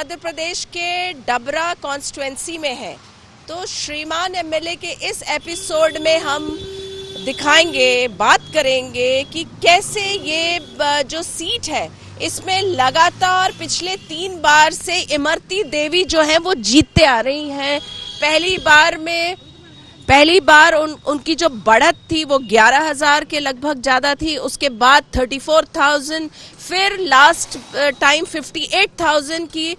मध्य प्रदेश के डबरा कॉन्स्टिट्यूएंसी में है। तो श्रीमान एमएलए के इस एपिसोड में हम दिखाएंगे, बात करेंगे कि कैसे ये जो सीट है इसमें लगातार पिछले 3 बार से इमरती देवी जो है वो जीतते आ रही हैं। पहली बार उनकी जो बढ़त थी वो 11,000 के लगभग ज्यादा थी, उसके बाद 34,000, फिर लास्ट टाइम 58,000 की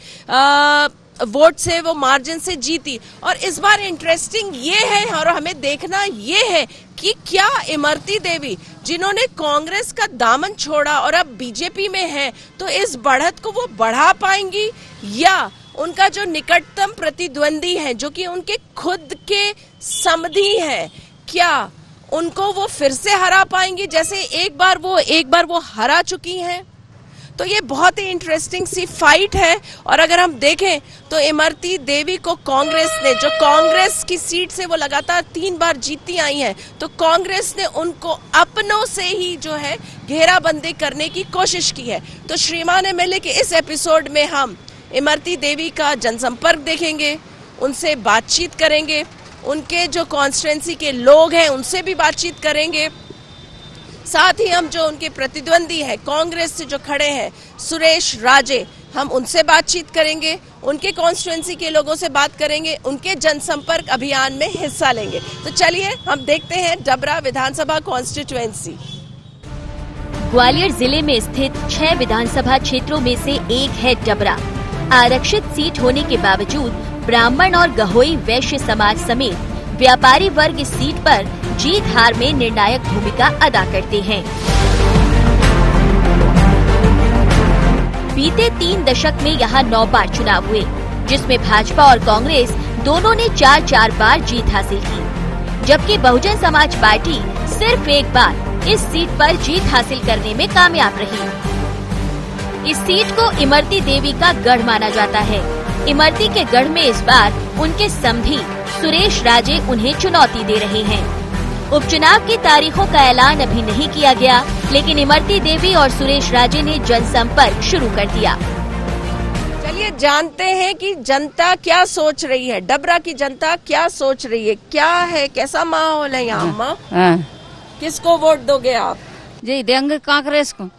वोट से वो मार्जिन से जीती। और इस बार इंटरेस्टिंग ये है और हमें देखना ये है कि क्या इमरती देवी जिन्होंने कांग्रेस का दामन छोड़ा और अब बीजेपी में है, तो इस बढ़त को वो बढ़ा पाएंगी या उनका जो निकटतम प्रतिद्वंदी है जो कि उनके खुद के समधी हैं, क्या उनको वो फिर से हरा पाएंगी जैसे एक बार वो हरा चुकी हैं। तो ये बहुत ही इंटरेस्टिंग सी फाइट है। और अगर हम देखें तो इमरती देवी को कांग्रेस ने, जो कांग्रेस की सीट से वो लगातार 3 बार जीतती आई हैं, तो कांग्रेस ने उनको अपनों से ही जो है घेराबंदी करने की कोशिश की है। तो श्रीमान एमएलए के इस एपिसोड में हम इमरती देवी का जनसंपर्क देखेंगे, उनसे बातचीत करेंगे, उनके जो कॉन्स्टिट्यूएंसी के लोग हैं उनसे भी बातचीत करेंगे, साथ ही हम जो उनके प्रतिद्वंदी है कांग्रेस से जो खड़े हैं सुरेश राजे, हम उनसे बातचीत करेंगे, उनके कॉन्स्टिट्यूएंसी के लोगों से बात करेंगे, उनके जनसंपर्क अभियान में हिस्सा लेंगे। तो चलिए हम देखते हैं डबरा विधानसभा कॉन्स्टिट्यूएंसी। ग्वालियर जिले में स्थित 6 विधानसभा क्षेत्रों में से एक है डबरा। आरक्षित सीट होने के बावजूद ब्राह्मण और गहोई वैश्य समाज समेत व्यापारी वर्ग इस सीट पर जीत हार में निर्णायक भूमिका अदा करते हैं। बीते 3 दशक में यहाँ 9 बार चुनाव हुए, जिसमें भाजपा और कांग्रेस दोनों ने 4-4 बार जीत हासिल की, जबकि बहुजन समाज पार्टी सिर्फ एक बार इस सीट पर जीत हासिल करने में कामयाब रही। इस सीट को इमरती देवी का गढ़ माना जाता है। इमरती के गढ़ में इस बार उनके समधी सुरेश राजे उन्हें चुनौती दे रहे हैं। उपचुनाव की तारीखों का ऐलान अभी नहीं किया गया, लेकिन इमरती देवी और सुरेश राजे ने जनसंपर्क शुरू कर दिया। चलिए जानते हैं कि जनता क्या सोच रही है, डबरा की जनता क्या सोच रही है, क्या है, कैसा माहौल है यहाँ। अम्मा, किसको वोट दोगे आप? जी देंगे कांग्रेस को।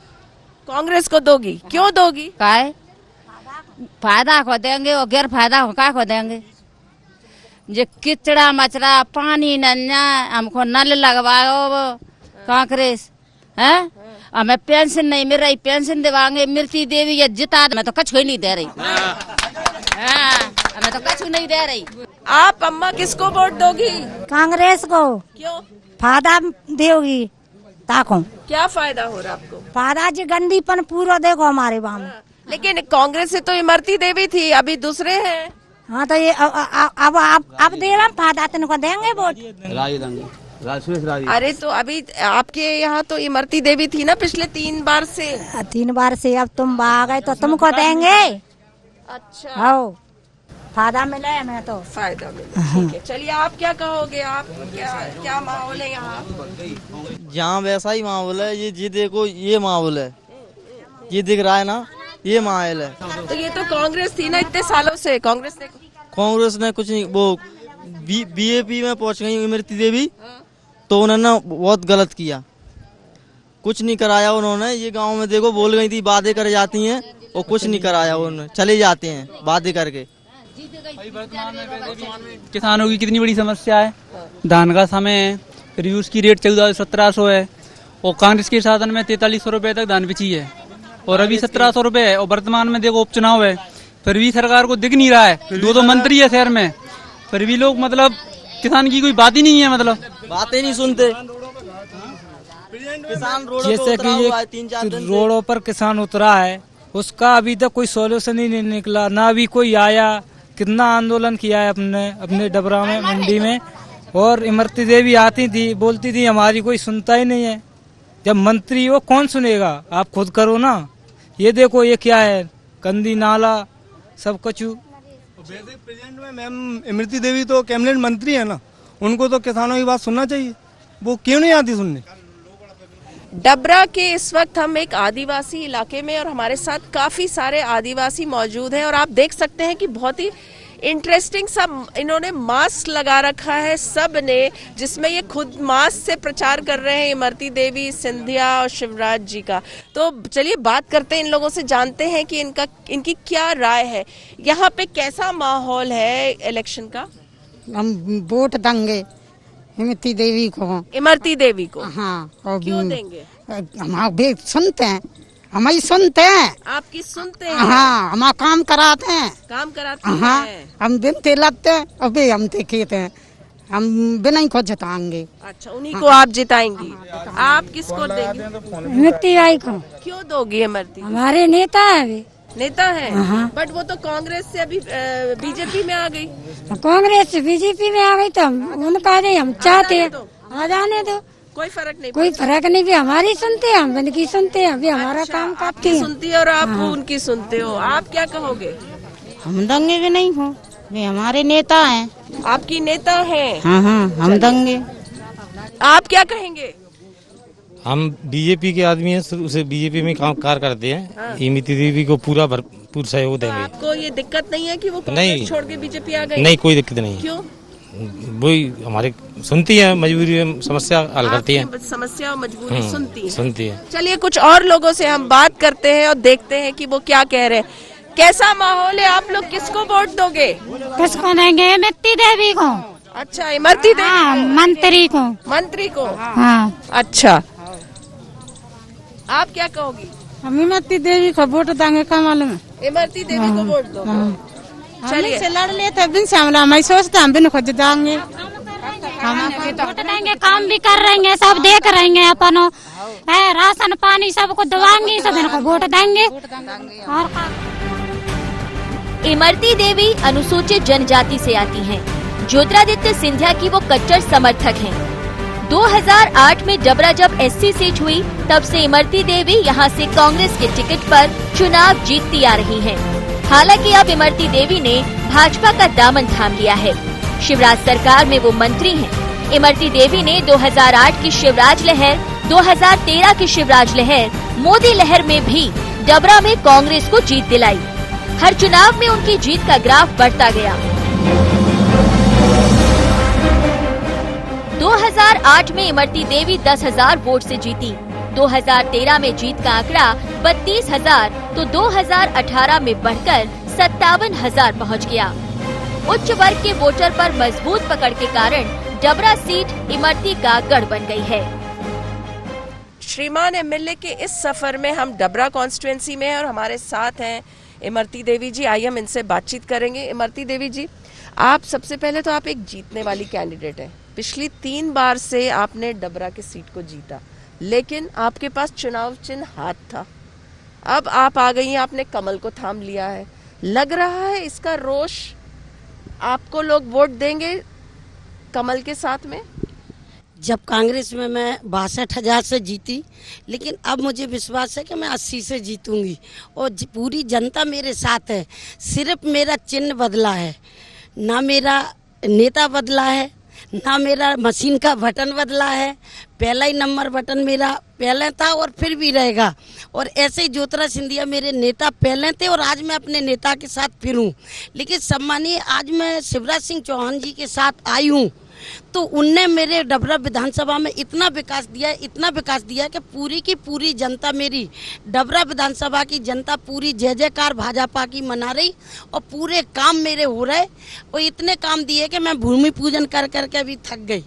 कांग्रेस को दोगी? क्यों दोगी? काय फायदा को देंगे और गैर फायदा को काय को देंगे। जो किचड़ा मचड़ा पानी नन्या हमको नल लगवाओ कांग्रेस है, हमें पेंशन नहीं मिल रही, पेंशन दिवाएंगे। इमरती देवी ये जिता, मैं तो कछु नहीं दे रही, हमें तो कछु नहीं दे रही। आप अम्मा किसको वोट दोगी? कांग्रेस को। क्यों? फायदा देगी ताको। क्या फायदा हो रहा आपको? फायदा जी गंदीपन पूरा देखो हमारे वहाँ में। लेकिन कांग्रेस से तो इमरती देवी थी, अभी दूसरे हैं। हाँ तो ये अब दे रहा फायदा तिनको देंगे वोट। अरे तो अभी आपके यहाँ तो इमरती देवी थी ना पिछले 3 बार से। 3 बार से अब तुम आ गए तो तुमको देंगे। अच्छा, हाँ फायदा मिला है, हमें तो फायदा मिला। ठीक है, चलिए आप क्या कहोगे? आप क्या माहौल है यहाँ? यहाँ वैसा ही माहौल है। ये देखो, ये माहौल है, ये दिख रहा है ना, ये माहौल है। तो ये तो कांग्रेस थी ना इतने सालों से, कांग्रेस ने कुछ नहीं, वो बीजेपी में पहुंच गई इमरती देवी, तो उन्होंने बहुत गलत किया, कुछ नहीं कराया उन्होंने। ये गांव में देखो बोल गई थी, वादे कर जाती हैं और कुछ नहीं कराया उन्होंने, चले जाते हैं वादे करके। किसानों की कितनी बड़ी समस्या है, धान का समय है, फिर उसकी रेट 1400-1700 है, और कांग्रेस के शासन में 4300 रुपए तक धान बिची है, और अभी 1700 रुपए है। और वर्तमान में देखो उपचुनाव है, फिर भी सरकार को दिख नहीं रहा है, 2 मंत्री है शहर में, फिर भी लोग मतलब किसान की कोई बात ही नहीं है, मतलब बातें नहीं सुनते। किसान जैसे कि ये रोडों पर किसान उतरा है, उसका अभी तक कोई सोल्यूशन ही नहीं निकला, ना अभी कोई आया। कितना आंदोलन किया है अपने डबरा में, मंडी में, और इमरती देवी आती थी, बोलती थी, हमारी कोई सुनता ही नहीं है। जब मंत्री हो कौन सुनेगा, आप खुद करो ना। ये देखो ये क्या है, गंदी नाला सब कुछ। प्रेजेंट में मैम इमरती देवी तो कैबिनेट मंत्री है ना, उनको तो किसानों की बात सुनना चाहिए, वो क्यों नहीं आती सुनने? डबरा के इस वक्त हम एक आदिवासी इलाके में और हमारे साथ काफी सारे आदिवासी मौजूद हैं और आप देख सकते हैं कि बहुत ही इंटरेस्टिंग सा इन्होंने मास्क लगा रखा है सब ने, जिसमें ये खुद मास्क से प्रचार कर रहे हैं इमरती देवी, सिंधिया और शिवराज जी का। तो चलिए बात करते हैं इन लोगों से, जानते हैं कि इनकी क्या राय है। यहाँ पे कैसा माहौल है इलेक्शन का? हम वोट देंगे इमरती देवी को। इमरती देवी को? हाँ। और क्यों देंगे? हम भी सुनते हैं, हम ही सुनते हैं। आपकी सुनते हैं? हाँ, हम काम कराते हैं। काम कराते हैं? हाँ, हम बिनते लगते हैं, अभी हम देखते हैं, हम बिना ही को जिताएंगे। अच्छा, उन्हीं को आप जिताएंगी। आप किसको देंगे? इमरती आई को। क्यों दोगी इमरती? हमारे नेता है अभी। नेता है, बट वो तो कांग्रेस से अभी बीजेपी में आ गई। कांग्रेस से बीजेपी में आ गई तो उनका नहीं, हम चाहते हैं आ जाने दो, कोई फर्क नहीं, कोई फर्क नहीं। भी हमारी सुनते हैं, हम उनकी सुनते हैं, अभी हमारा काम करती है। सुनती है और आप उनकी सुनते हो। आप क्या कहोगे? हम दंगे भी नहीं हो, वे हमारे नेता हैं। आपकी नेता है? हाँ हाँ, हम दंगे। आप क्या कहेंगे? हम बीजेपी के आदमी हैं, शुरू से बीजेपी में काम कार्य करते हैं। इमरती देवी को पूरा भरपूर सहयोग देंगे। आपको ये दिक्कत नहीं है कि वो कांग्रेस छोड़ के बीजेपी आ गई? नहीं, कोई दिक्कत नहीं। क्यों? वही हमारे सुनती है, मजबूरी में समस्या हल करती है। समस्या और मजबूरी सुनती है। चलिए कुछ और लोगों से हम बात करते हैं और देखते हैं कि वो क्या कह रहे हैं। कैसा माहौल है? आप लोग किसको वोट दोगे? किसको देंगे? इमरती देवी को। अच्छा, इमरती देवी? हाँ, मंत्री को। मंत्री को? हाँ। अच्छा, आप क्या कहोगी? हम इमरती देवी को वोट देंगे। क्या मालूम है? इमरती देवी को वोट दो। चलिए से लड़ लेते बिन से हमला, मैं सोचता हम बिन खोज देंगे। वोट देंगे, काम भी कर रहे हैं, सब देख रहे हैं अपनो, राशन पानी सबको दवाएंगे, सब इनको वोट देंगे। और इमरती देवी अनुसूचित जनजाति से आती हैं। ज्योतिरादित्य सिंधिया की वो कट्टर समर्थक हैं। 2008 में डबरा जब एससी सीट हुई तब से इमरती देवी यहां से कांग्रेस के टिकट पर चुनाव जीतती आ रही हैं। हालांकि अब इमरती देवी ने भाजपा का दामन थाम लिया है। शिवराज सरकार में वो मंत्री हैं। इमरती देवी ने 2008 की शिवराज लहर, 2013 की शिवराज लहर, मोदी लहर में भी डबरा में कांग्रेस को जीत दिलाई। हर चुनाव में उनकी जीत का ग्राफ बढ़ता गया। 2008 में इमरती देवी 10,000 वोट से जीती। 2013 में जीत का आंकड़ा 32,000 तो 2018 में बढ़कर 57,000 पहुंच गया। उच्च वर्ग के वोटर पर मजबूत पकड़ के कारण डबरा सीट इमरती का गढ़ बन गई है। श्रीमान एमएलए के इस सफर में हम डबरा कॉन्स्टिट्यूएंसी में हैं और हमारे साथ हैं इमरती देवी जी। आइए हम इनसे बातचीत करेंगे। इमरती देवी जी, आप सबसे पहले तो आप एक जीतने वाली कैंडिडेट हैं। पिछली 3 बार से आपने डबरा की सीट को जीता, लेकिन आपके पास चुनाव चिन्ह हाथ था। अब आप आ गई हैं, आपने कमल को थाम लिया है। लग रहा है इसका रोष आपको लोग वोट देंगे कमल के साथ में? जब कांग्रेस में मैं 62,000 से जीती, लेकिन अब मुझे विश्वास है कि मैं 80 से जीतूंगी और पूरी जनता मेरे साथ है। सिर्फ मेरा चिन्ह बदला है, ना मेरा नेता बदला है, ना मेरा मशीन का बटन बदला है। पहला ही नंबर बटन मेरा पहले था और फिर भी रहेगा। और ऐसे ही ज्योतिरादित्य सिंधिया मेरे नेता पहले थे और आज मैं अपने नेता के साथ फिर हूँ। लेकिन सम्मानीय आज मैं शिवराज सिंह चौहान जी के साथ आई हूँ, तो उनने मेरे डबरा विधानसभा में इतना विकास दिया कि पूरी की पूरी जनता, मेरी डबरा विधानसभा की जनता पूरी जय जयकार भाजपा की मना रही और पूरे काम मेरे हो रहे। और इतने काम दिए कि मैं भूमि पूजन कर करके अभी थक गई।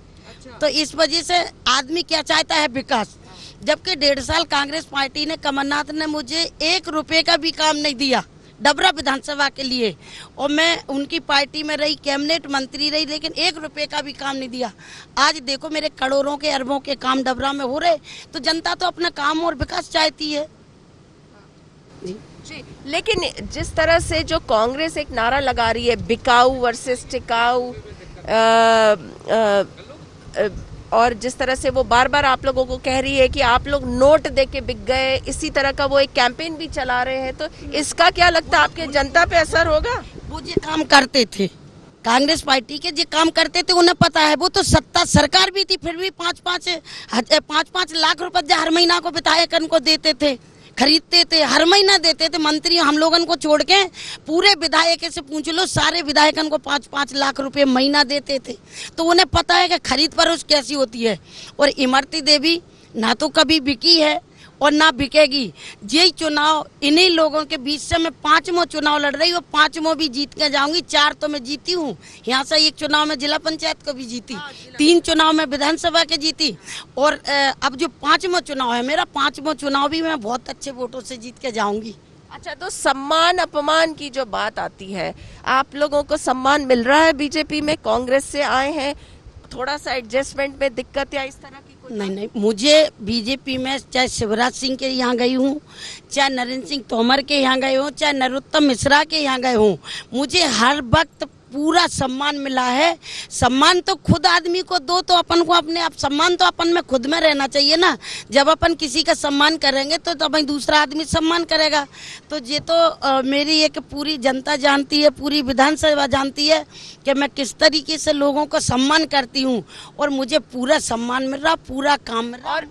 तो इस वजह से आदमी क्या चाहता है? विकास। जबकि 1.5 साल कांग्रेस पार्टी ने, कमलनाथ ने मुझे 1 रुपए का भी काम नहीं दिया डबरा विधानसभा के लिए। और मैं उनकी पार्टी में रही, कैबिनेट मंत्री रही, लेकिन 1 रुपए का भी काम नहीं दिया। आज देखो मेरे करोड़ों के अरबों के काम डबरा में हो रहे। तो जनता तो अपना काम और विकास चाहती है जी। लेकिन जिस तरह से जो कांग्रेस एक नारा लगा रही है, बिकाऊ वर्सेस टिकाऊ, और जिस तरह से वो बार बार आप लोगों को कह रही है कि आप लोग नोट दे के बिक गए, इसी तरह का वो एक कैंपेन भी चला रहे हैं, तो इसका क्या लगता है आपके जनता पे असर होगा? वो ये काम करते थे, कांग्रेस पार्टी के जो काम करते थे उन्हें पता है। वो तो सत्ता सरकार भी थी, फिर भी 5-5 लाख रुपए हर महीना को विधायकन को देते थे, खरीदते थे, हर महीना देते थे। मंत्री हम लोगन को छोड़ के पूरे विधायक से पूछ लो, सारे विधायकन को 5-5 लाख रुपए महीना देते थे। तो उन्हें पता है कि खरीद फरोख्त कैसी होती है। और इमरती देवी ना तो कभी बिकी है और ना बिकेगी। यही चुनाव इन्हीं लोगों के बीच से मैं 5वां चुनाव लड़ रही हूँ, 5वां भी जीत के जाऊंगी। 4 तो मैं जीती हूँ, यहाँ से एक चुनाव में जिला पंचायत को भी जीती, 3 चुनाव में विधानसभा के जीती, और अब जो 5वां चुनाव है मेरा, 5वां चुनाव भी मैं बहुत अच्छे वोटों से जीत के जाऊंगी। अच्छा, तो सम्मान अपमान की जो बात आती है, आप लोगों को सम्मान मिल रहा है बीजेपी में? कांग्रेस से आए हैं, थोड़ा सा एडजस्टमेंट में दिक्कत या इस तरह की? नहीं, मुझे बीजेपी में चाहे शिवराज सिंह के यहाँ गई हूँ, चाहे नरेंद्र सिंह तोमर के यहाँ गए हूँ, चाहे नरोत्तम मिश्रा के यहाँ गए हूँ, मुझे हर वक्त पूरा सम्मान मिला है। सम्मान तो खुद आदमी को दो तो अपन को अपने आप सम्मान तो अपन में खुद में रहना चाहिए ना। जब अपन किसी का सम्मान करेंगे तो तब दूसरा आदमी सम्मान करेगा। तो ये तो मेरी एक पूरी जनता जानती है, पूरी विधानसभा जानती है कि मैं किस तरीके से लोगों को सम्मान करती हूँ, और मुझे पूरा सम्मान मिल रहा, पूरा काम मिल रहा। और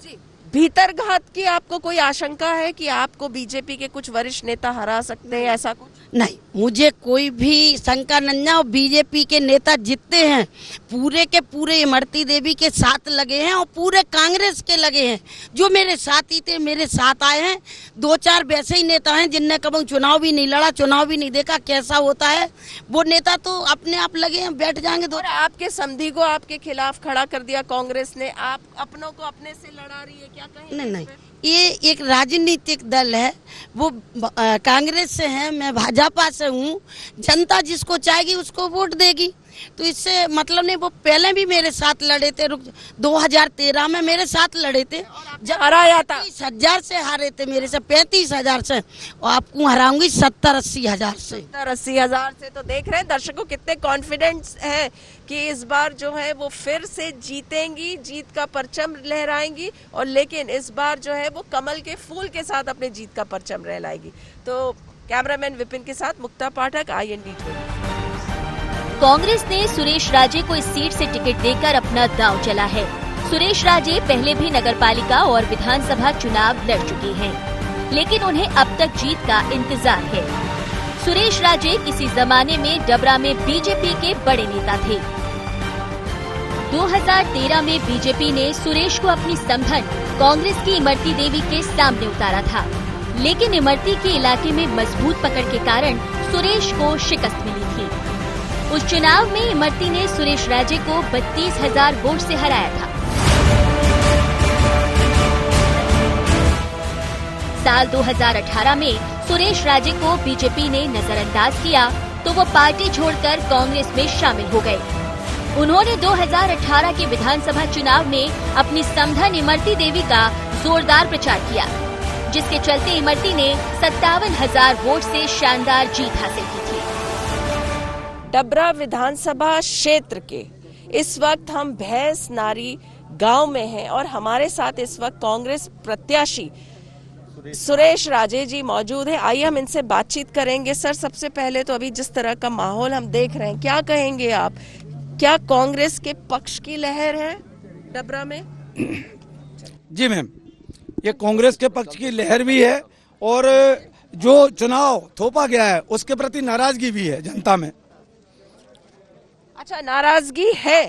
जी, भीतरघात की आपको कोई आशंका है कि आपको बीजेपी के कुछ वरिष्ठ नेता हरा सकते हैं, ऐसा कुछ? नहीं, मुझे कोई भी शंका नहीं है। और बीजेपी के नेता जितने हैं पूरे के पूरे इमरती देवी के साथ लगे हैं, और पूरे कांग्रेस के लगे हैं। जो मेरे साथी थे मेरे साथ आए हैं। 2-4 वैसे ही नेता हैं जिनने कभी चुनाव भी नहीं लड़ा, चुनाव भी नहीं देखा कैसा होता है। वो नेता तो अपने आप लगे हैं, बैठ जाएंगे। और आपके समधी को आपके खिलाफ खड़ा कर दिया कांग्रेस ने, आप अपनों को अपने से लड़ा रही है, क्या कहेंगे? नहीं, ये एक राजनीतिक दल है। वो कांग्रेस से है, मैं भाजपा से हूँ। जनता जिसको चाहेगी उसको वोट देगी, तो इससे मतलब नहीं। वो पहले भी मेरे साथ लड़े थे, 2013 में मेरे साथ लड़े थे, जब हराया था। 30,000 से हारे थे मेरे से, 35,000 से, और आपको हराऊंगी 70-80 हजार से। 70-80 हजार से। तो देख रहे हैं दर्शकों कितने कॉन्फिडेंस है कि इस बार जो है वो फिर से जीतेंगी, जीत का परचम लहराएंगी, और लेकिन इस बार जो है वो कमल के फूल के साथ अपने जीत का परचम लहराएगी। तो कैमरामैन विपिन के साथ मुक्ता पाठक, IND 20। कांग्रेस ने सुरेश राजे को इस सीट से टिकट देकर अपना दांव चला है। सुरेश राजे पहले भी नगरपालिका और विधानसभा चुनाव लड़ चुके हैं, लेकिन उन्हें अब तक जीत का इंतजार है। सुरेश राजे किसी जमाने में डबरा में बीजेपी के बड़े नेता थे। 2013 में बीजेपी ने सुरेश को अपनी समधन कांग्रेस की इमरती देवी के सामने उतारा था, लेकिन इमरती के इलाके में मजबूत पकड़ के कारण सुरेश को शिकस्त मिली थी। उस चुनाव में इमरती ने सुरेश राजे को 32,000 वोट से हराया था। साल 2018 में सुरेश राजे को बीजेपी ने नजरअंदाज किया तो वो पार्टी छोड़कर कांग्रेस में शामिल हो गए। उन्होंने 2018 के विधानसभा चुनाव में अपनी समधन इमरती देवी का जोरदार प्रचार किया, जिसके चलते इमरती ने 57,000 वोट से शानदार जीत हासिल की थी। डबरा विधानसभा क्षेत्र के इस वक्त हम भैंस नारी गांव में हैं और हमारे साथ इस वक्त कांग्रेस प्रत्याशी सुरेश राजे जी मौजूद हैं। आइए हम इनसे बातचीत करेंगे। सर, सबसे पहले तो अभी जिस तरह का माहौल हम देख रहे हैं, क्या कहेंगे आप? क्या कांग्रेस के पक्ष की लहर है डबरा में? जी मैम, ये कांग्रेस के पक्ष की लहर भी है, और जो चुनाव थोपा गया है उसके प्रति नाराजगी भी है जनता में। अच्छा, नाराजगी है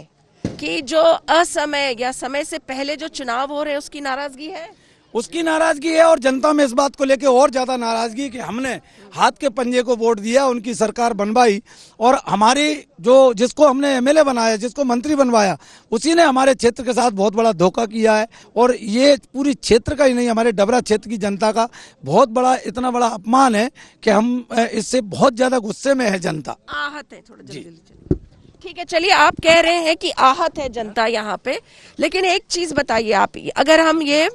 कि जो असमय या समय से पहले जो चुनाव हो रहे हैं उसकी नाराजगी है? उसकी नाराजगी है, और जनता में इस बात को लेकर और ज्यादा नाराजगी कि हमने हाथ के पंजे को वोट दिया, उनकी सरकार बनवाई, और हमारी जो जिसको हमने MLA बनाया, जिसको मंत्री बनवाया, उसी ने हमारे क्षेत्र के साथ बहुत बड़ा धोखा किया है। और ये पूरी क्षेत्र का ही नहीं, हमारे डबरा क्षेत्र की जनता का बहुत बड़ा, इतना बड़ा अपमान है कि हम इससे बहुत ज्यादा गुस्से में है जनता। आहत है, थोड़ा जल्दी। ठीक है, चलिए, आप कह रहे हैं कि आहत है जनता यहाँ पे, लेकिन एक चीज बताइए आप, अगर हम ये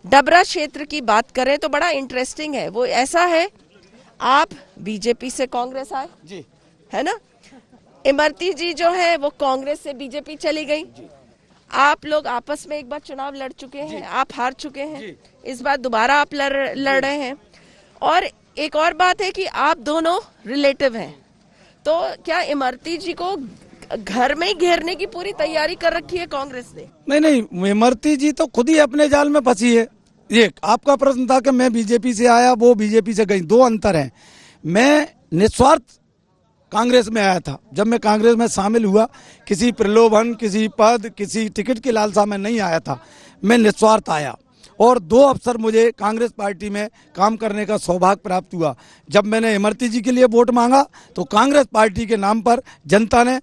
डबरा क्षेत्र की बात करें तो बड़ा इंटरेस्टिंग है। वो ऐसा है, आप बीजेपी से कांग्रेस आए जी, है ना? इमरती जी जो है वो कांग्रेस से बीजेपी चली गई। आप लोग आपस में एक बार चुनाव लड़ चुके हैं, आप हार चुके हैं, इस बार दोबारा आप लड़ रहे हैं। और एक और बात है कि आप दोनों रिलेटिव हैं, तो क्या इमरती जी को घर में ही घेरने की पूरी तैयारी कर रखी है कांग्रेस ने? नहीं, इमरती जी तो खुद ही अपने जाल में फंसी है। ये आपका प्रश्न था कि मैं बीजेपी से आया, वो बीजेपी से गई, दो अंतर हैं। मैं निस्वार्थ कांग्रेस में आया था। जब मैं कांग्रेस में शामिल हुआ, किसी प्रलोभन, किसी पद, किसी टिकट की लालसा में नहीं आया था। मैं निस्वार्थ आया और 2 अवसर मुझे कांग्रेस पार्टी में काम करने का सौभाग्य प्राप्त हुआ। जब मैंने इमरती जी के लिए वोट मांगा तो कांग्रेस पार्टी के नाम पर जनता ने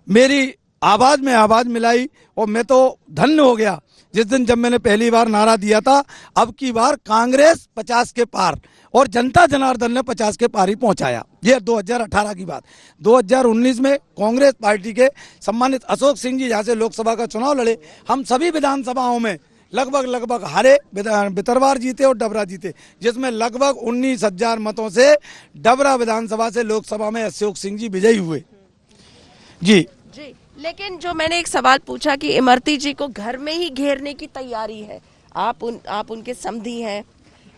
मेरी आवाज में आवाज मिलाई और मैं तो धन्य हो गया जिस दिन जब मैंने पहली बार नारा दिया था, अब की बार कांग्रेस 50 के पार, और जनता जनार्दन ने 50 के पार ही पहुंचाया। ये 2018 की बात। 2019 में कांग्रेस पार्टी के सम्मानित अशोक सिंह जी जहाँ से लोकसभा का चुनाव लड़े, हम सभी विधानसभाओं में लगभग हारे, भितरवार जीते और डबरा जीते, जिसमें लगभग 19,000 मतों से डबरा विधानसभा से लोकसभा में अशोक सिंह जी विजयी हुए। जी। लेकिन जो मैंने एक सवाल पूछा कि इमरती जी को घर में ही घेरने की तैयारी है, आप उनके समधी हैं,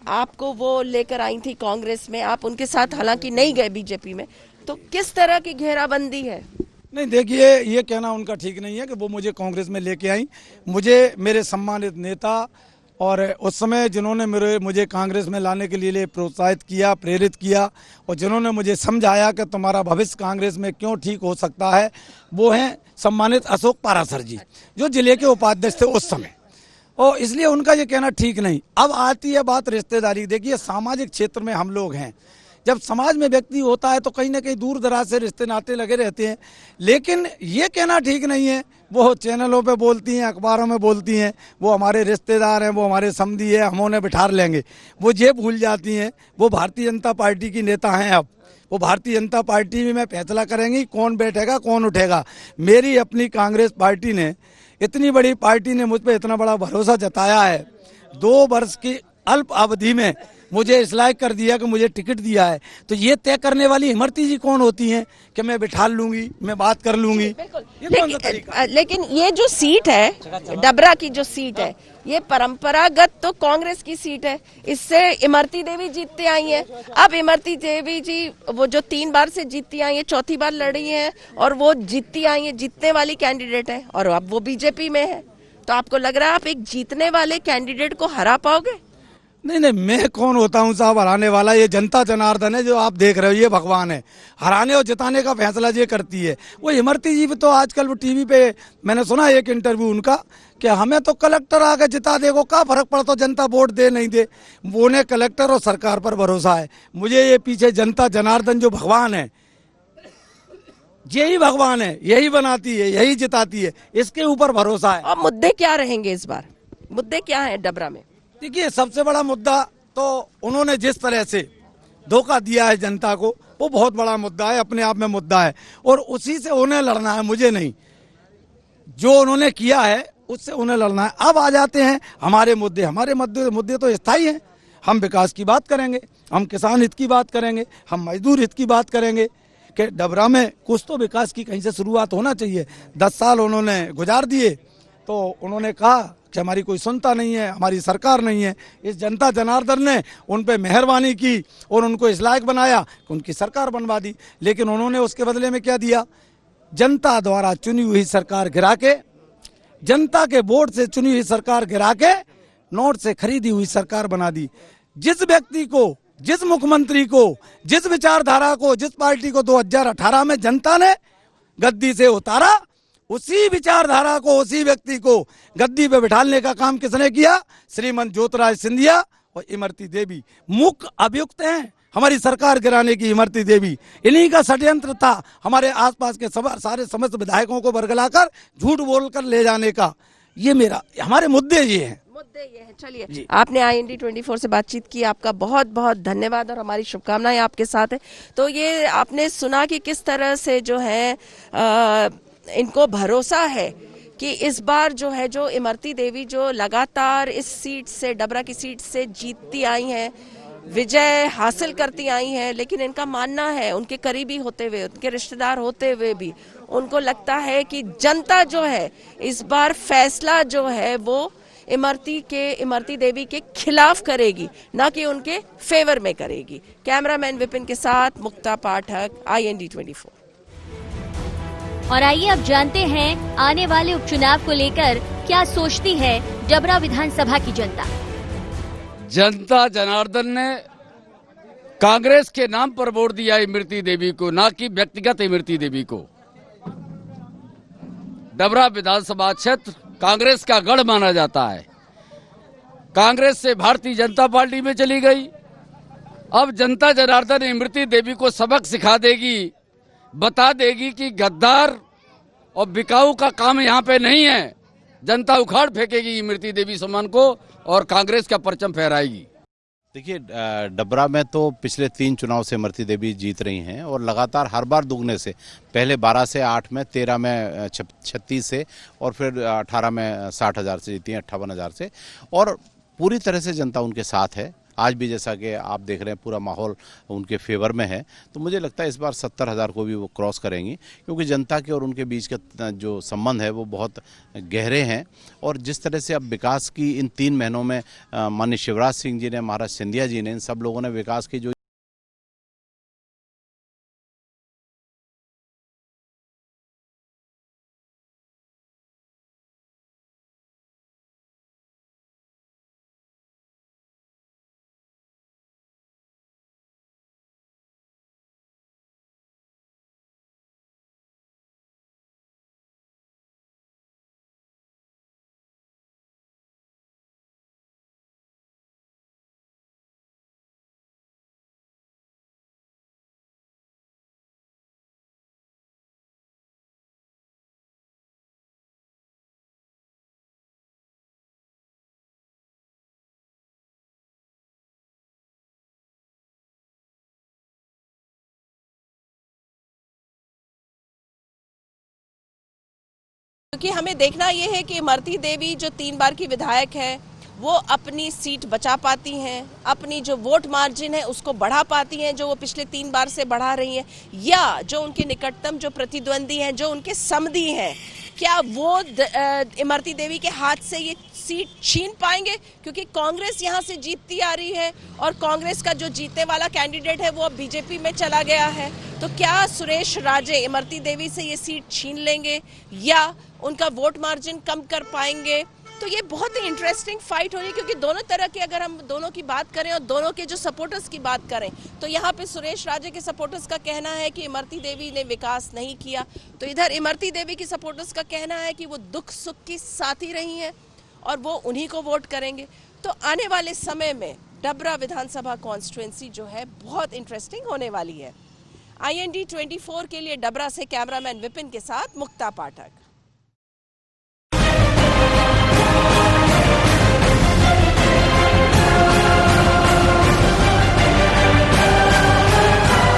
आपको वो लेकर आई थी कांग्रेस में, आप उनके साथ हालांकि नहीं गए बीजेपी में, तो किस तरह की घेराबंदी है? नहीं, देखिए, ये कहना उनका ठीक नहीं है कि वो मुझे कांग्रेस में लेके आई। मुझे मेरे सम्मानित नेता और उस समय जिन्होंने मुझे कांग्रेस में लाने के लिए प्रोत्साहित किया, प्रेरित किया, और जिन्होंने मुझे समझाया कि तुम्हारा भविष्य कांग्रेस में क्यों ठीक हो सकता है, वो हैं सम्मानित अशोक पारासर जी, जो जिले के उपाध्यक्ष थे उस समय। और इसलिए उनका ये कहना ठीक नहीं। अब आती है बात रिश्तेदारी। देखिए, सामाजिक क्षेत्र में हम लोग हैं, जब समाज में व्यक्ति होता है तो कहीं ना कहीं दूर दराज से रिश्ते नाते लगे रहते हैं, लेकिन ये कहना ठीक नहीं है। वो चैनलों पे बोलती हैं, अखबारों में बोलती हैं, वो हमारे रिश्तेदार हैं, वो हमारे समधी है, हम उन्हें बिठा लेंगे। वो ये भूल जाती हैं वो भारतीय जनता पार्टी की नेता हैं। अब वो भारतीय जनता पार्टी में फैसला करेंगी कौन बैठेगा कौन उठेगा। मेरी अपनी कांग्रेस पार्टी ने, इतनी बड़ी पार्टी ने मुझ पर इतना बड़ा भरोसा जताया है। 2 वर्ष की अल्प अवधि में मुझे इस लायक कर दिया कि मुझे टिकट दिया है, तो ये तय करने वाली इमरती जी कौन होती हैं कि मैं बिठा लूंगी, मैं बात कर लूंगी? लेकिन ये जो सीट है, डबरा की जो सीट है, ये परंपरागत तो कांग्रेस की सीट है। इससे इमरती देवी जीतते आई हैं। अब इमरती देवी जी वो जो 3 बार से जीतती आई है, 4थी बार लड़ी है और वो जीतती आई है, जीतने वाली कैंडिडेट है, और अब वो बीजेपी में है। तो आपको लग रहा है आप एक जीतने वाले कैंडिडेट को हरा पाओगे? नहीं, मैं कौन होता हूँ साहब हराने वाला? ये जनता जनार्दन है जो आप देख रहे हो, ये भगवान है। हराने और जिताने का फैसला ये करती है। वो इमरती जी भी तो आजकल वो टीवी पे मैंने सुना एक इंटरव्यू उनका कि हमें तो कलेक्टर आके जिता देगो, क्या फर्क पड़ता जनता वोट दे नहीं दे। वो उन्हें कलेक्टर और सरकार पर भरोसा है। मुझे ये पीछे जनता जनार्दन जो भगवान है, यही भगवान है, यही बनाती है, यही जिताती है, इसके ऊपर भरोसा है। और मुद्दे क्या रहेंगे इस बार? मुद्दे क्या है डबरा में? देखिए, सबसे बड़ा मुद्दा तो उन्होंने जिस तरह से धोखा दिया है जनता को, वो बहुत बड़ा मुद्दा है, अपने आप में मुद्दा है, और उसी से उन्हें लड़ना है, मुझे नहीं। जो उन्होंने किया है उससे उन्हें लड़ना है। अब आ जाते हैं हमारे मुद्दे। हमारे मुद्दे तो स्थायी हैं। हम विकास की बात करेंगे, हम किसान हित की बात करेंगे, हम मजदूर हित की बात करेंगे कि डबरा में कुछ तो विकास की कहीं से शुरुआत होना चाहिए। 10 साल उन्होंने गुजार दिए तो उन्होंने कहा कि हमारी कोई सुनता नहीं है, हमारी सरकार नहीं है। इस जनता जनार्दन ने उन पे मेहरबानी की और उनको इस लायक बनाया कि उनकी सरकार बनवा दी। लेकिन उन्होंने उसके बदले में क्या दिया? जनता द्वारा चुनी हुई सरकार गिरा के, जनता के वोट से चुनी हुई सरकार गिरा के नोट से खरीदी हुई सरकार बना दी। जिस व्यक्ति को, जिस मुख्यमंत्री को, जिस विचारधारा को, जिस पार्टी को 2018 में जनता ने गद्दी से उतारा, उसी विचारधारा को, उसी व्यक्ति को गद्दी पे बिठाने का काम किसने किया? श्रीमंत ज्योतिराज सिंधिया और इमरती देवी मुख्य अभियुक्त हैं हमारी सरकार गिराने की। इमरती देवी, इन्हीं का षड्यंत्र था हमारे आसपास के सारे समस्त विधायकों को बरगलाकर झूठ बोलकर ले जाने का। ये हमारे मुद्दे ये हैं। चलिए, आपने IND 24 से बातचीत की, आपका बहुत बहुत धन्यवाद और हमारी शुभकामनाएं आपके साथ है। तो ये आपने सुना कि किस तरह से जो है इनको भरोसा है कि इस बार जो है, जो इमरती देवी जो लगातार इस सीट से, डबरा की सीट से जीतती आई हैं, विजय हासिल करती आई हैं, लेकिन इनका मानना है, उनके करीबी होते हुए, उनके रिश्तेदार होते हुए भी उनको लगता है कि जनता जो है इस बार फैसला जो है वो इमरती देवी के खिलाफ करेगी, ना कि उनके फेवर में करेगी। कैमरामैन विपिन के साथ मुक्ता पाठक, IND 24। और आइए अब जानते हैं आने वाले उपचुनाव को लेकर क्या सोचती है डबरा विधानसभा की जनता। जनता जनार्दन ने कांग्रेस के नाम पर वोट दिया इमरती देवी को, ना कि व्यक्तिगत इमरती देवी को। डबरा विधानसभा क्षेत्र कांग्रेस का गढ़ माना जाता है। कांग्रेस से भारतीय जनता पार्टी में चली गई। अब जनता जनार्दन इमरती देवी को सबक सिखा देगी, बता देगी कि गद्दार और बिकाऊ का काम यहाँ पे नहीं है। जनता उखाड़ फेंकेगी इमरती देवी सम्मान को और कांग्रेस का परचम फहराएगी। देखिए, डबरा में तो पिछले 3 चुनाव से इमरती देवी जीत रही हैं और लगातार हर बार दुगने से, पहले 12 से 8 में, 13 में 36 से और फिर 18 में 60,000 से जीती हैं, 58,000 से, और पूरी तरह से जनता उनके साथ है। आज भी जैसा कि आप देख रहे हैं पूरा माहौल उनके फेवर में है, तो मुझे लगता है इस बार 70,000 को भी वो क्रॉस करेंगी, क्योंकि जनता के और उनके बीच का जो संबंध है वो बहुत गहरे हैं। और जिस तरह से अब विकास की इन 3 महीनों में माननीय शिवराज सिंह जी ने, महाराज सिंधिया जी ने, इन सब लोगों ने विकास की जो क्योंकि हमें देखना ये है कि इमरती देवी जो 3 बार की विधायक है वो अपनी सीट बचा पाती हैं, अपनी जो वोट मार्जिन है उसको बढ़ा पाती हैं जो वो पिछले 3 बार से बढ़ा रही हैं, या जो उनके निकटतम जो प्रतिद्वंदी हैं, जो उनके समधी हैं, क्या वो इमरती देवी के हाथ से ये सीट छीन पाएंगे? क्योंकि कांग्रेस यहाँ से जीतती आ रही है और कांग्रेस का जो जीतने वाला कैंडिडेट है वो अब बीजेपी में चला गया है। तो क्या सुरेश राजे इमरती देवी से ये सीट छीन लेंगे या उनका वोट मार्जिन कम कर पाएंगे? तो ये बहुत ही इंटरेस्टिंग फाइट हो रही है, क्योंकि दोनों तरह के, अगर हम दोनों की बात करें और दोनों के जो सपोर्टर्स की बात करें, तो यहाँ पे सुरेश राजे के सपोर्टर्स का कहना है कि इमरती देवी ने विकास नहीं किया, तो इधर इमरती देवी की सपोर्टर्स का कहना है कि वो दुख सुख की साथी रही हैं और वो उन्हीं को वोट करेंगे। तो आने वाले समय में डबरा विधानसभा कॉन्स्टिट्यूएंसी जो है बहुत इंटरेस्टिंग होने वाली है। IND 24 के लिए डबरा से कैमरामैन विपिन के साथ मुक्ता पाठक।